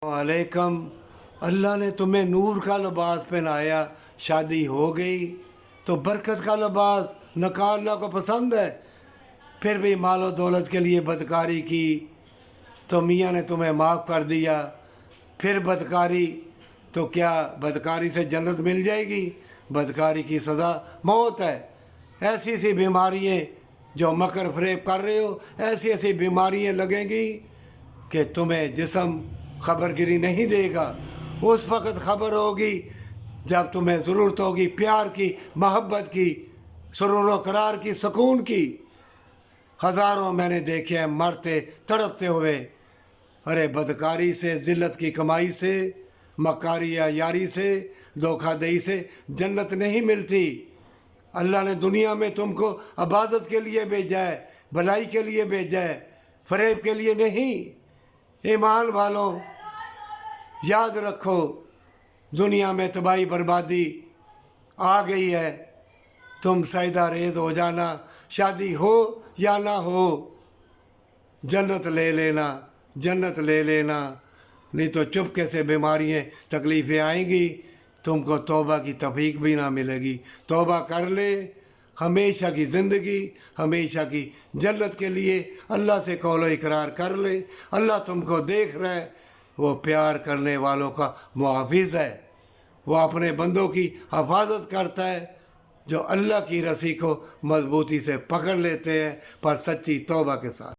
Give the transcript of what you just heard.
वालेकुम। अल्लाह ने तुम्हें नूर का लिबास पहनाया, शादी हो गई तो बरकत का लिबास नका अल्लाह को पसंद है। फिर भी मालो दौलत के लिए बदकारी की तो मियाँ ने तुम्हें माफ़ कर दिया। फिर बदकारी तो क्या बदकारी से जन्नत मिल जाएगी? बदकारी की सज़ा मौत है। ऐसी ऐसी बीमारियाँ जो मकर फरेब कर रहे हो, ऐसी ऐसी बीमारियाँ लगेंगी कि तुम्हें जिस्म खबरगिरी नहीं देगा। उस वक़्त खबर होगी जब तुम्हें ज़रूरत होगी प्यार की, मोहब्बत की, सुरूर व करार की, सुकून की। हज़ारों मैंने देखे हैं मरते तड़पते हुए। अरे बदकारी से, ज़िल्लत की कमाई से, मकारी या यारी से, धोखाधड़ी से जन्नत नहीं मिलती। अल्लाह ने दुनिया में तुमको इबादत के लिए भेजा है, भलाई के लिए भेजा है, फरेब के लिए नहीं। ईमान वालों, याद रखो दुनिया में तबाही बर्बादी आ गई है। तुम सजदा रेज़ हो जाना, शादी हो या ना हो, जन्नत ले लेना, जन्नत ले लेना। नहीं तो चुपके से बीमारियाँ तकलीफ़ें आएंगी, तुमको तौबा की तौफीक भी ना मिलेगी। तौबा कर ले, हमेशा की ज़िंदगी, हमेशा की जन्नत के लिए अल्लाह से कौलो इकरार कर ले। अल्लाह तुमको देख रहा है, वो प्यार करने वालों का मुहाफ़िज़ है। वो अपने बंदों की हिफाजत करता है जो अल्लाह की रस्सी को मजबूती से पकड़ लेते हैं, पर सच्ची तौबा के साथ।